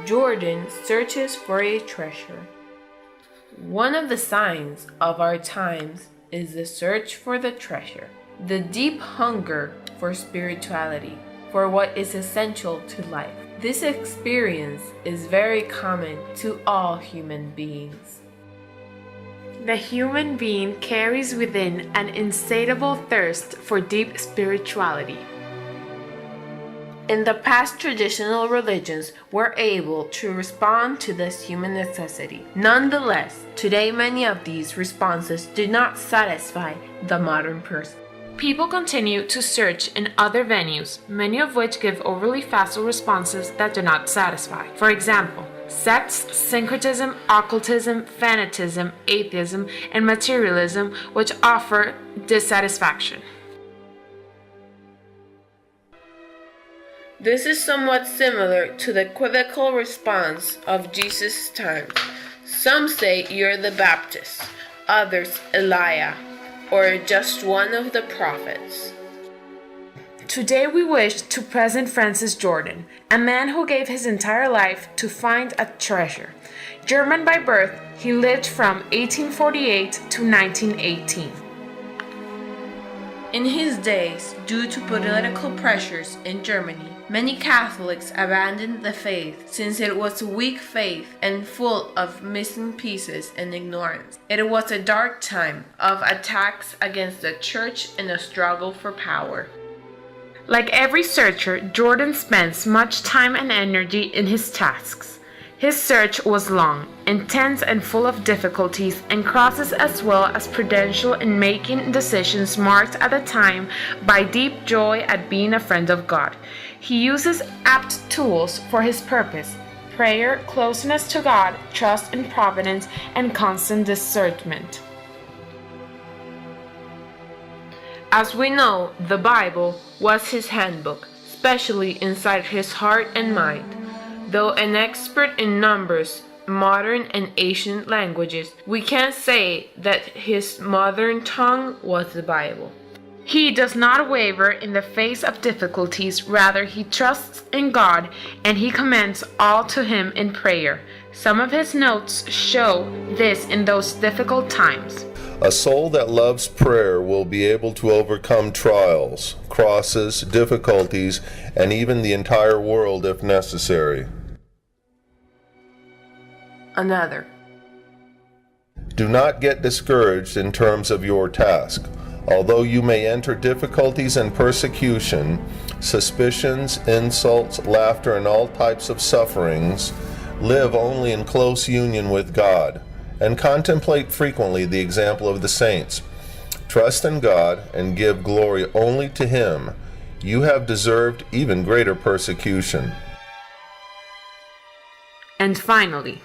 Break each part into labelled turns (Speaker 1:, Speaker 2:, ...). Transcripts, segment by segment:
Speaker 1: Jordan searches for a treasure. One of the signs of our times is the search for the treasure, the deep hunger for spirituality, for what is essential to life. This experience is very common to all human beings.
Speaker 2: The human being carries within an insatiable thirst for deep spirituality.
Speaker 1: In the past, traditional religions were able to respond to this human necessity. Nonetheless, today many of these responses do not satisfy the modern person.
Speaker 2: People continue to search in other venues, many of which give overly facile responses that do not satisfy. For example, sects, syncretism, occultism, fanatism, atheism, and materialism, which offer dissatisfaction.
Speaker 1: This is somewhat similar to the equivocal response of Jesus' time. Some say you're the Baptist, others Elijah, or just one of the prophets.
Speaker 2: Today we wish to present Francis Jordan, a man who gave his entire life to find a treasure. German by birth, he lived from 1848 to 1918.
Speaker 1: In his days, due to political pressures in Germany, many Catholics abandoned the faith since it was a weak faith and full of missing pieces and ignorance. It was a dark time of attacks against the church and a struggle for power.
Speaker 2: Like every searcher, Jordan spends much time and energy in his tasks. His search was long, intense and full of difficulties and crosses, as well as prudential in making decisions marked at the time by deep joy at being a friend of God. He uses apt tools for his purpose: prayer, closeness to God, trust in providence, and constant discernment.
Speaker 1: As we know, the Bible was his handbook, especially inside his heart and mind. Though an expert in numbers, modern and ancient languages, we can't say that his modern tongue was the Bible.
Speaker 2: He does not waver in the face of difficulties, rather he trusts in God and he commends all to him in prayer. Some of his notes show this in those difficult times.
Speaker 3: A soul that loves prayer will be able to overcome trials, crosses, difficulties, and even the entire world if necessary.
Speaker 1: Another.
Speaker 3: Do not get discouraged in terms of your task. Although you may enter difficulties and persecution, suspicions, insults, laughter, and all types of sufferings, live only in close union with God, and contemplate frequently the example of the saints. Trust in God and give glory only to Him. You have deserved even greater persecution.
Speaker 2: And finally,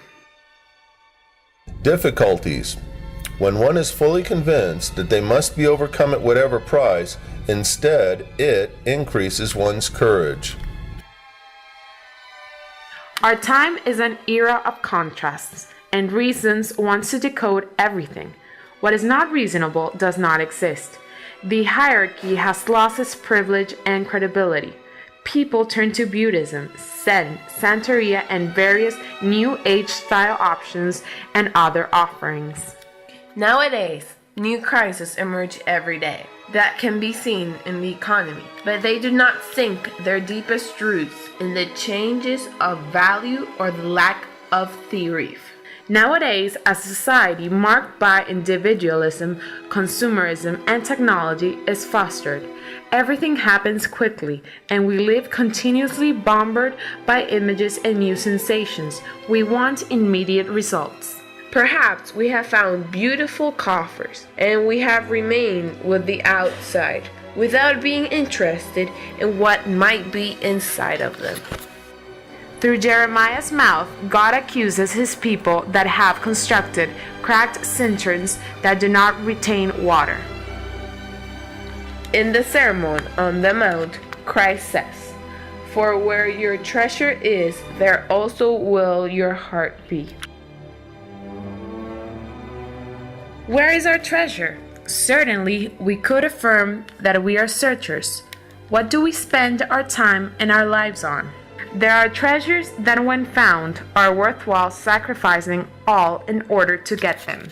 Speaker 3: difficulties. When one is fully convinced that they must be overcome at whatever price, instead it increases one's courage.
Speaker 2: Our time is an era of contrasts, and reasons wants to decode everything. What is not reasonable does not exist. The hierarchy has lost its privilege and credibility. People turn to Buddhism, Zen, Santeria, and various New Age style options and other offerings.
Speaker 1: Nowadays, new crises emerge every day that can be seen in the economy, but they do not sink their deepest roots in the changes of value or the lack of theory.
Speaker 2: Nowadays, a society marked by individualism, consumerism, and technology is fostered. Everything happens quickly, and we live continuously bombarded by images and new sensations. We want immediate results.
Speaker 1: Perhaps we have found beautiful coffers, and we have remained with the outside, without being interested in what might be inside of them.
Speaker 2: Through Jeremiah's mouth, God accuses his people that have constructed cracked cisterns that do not retain water.
Speaker 1: In the Sermon on the Mount, Christ says, "For where your treasure is, there also will your heart be."
Speaker 2: Where is our treasure? Certainly, we could affirm that we are searchers. What do we spend our time and our lives on? There are treasures that, when found, are worthwhile sacrificing all in order to get them.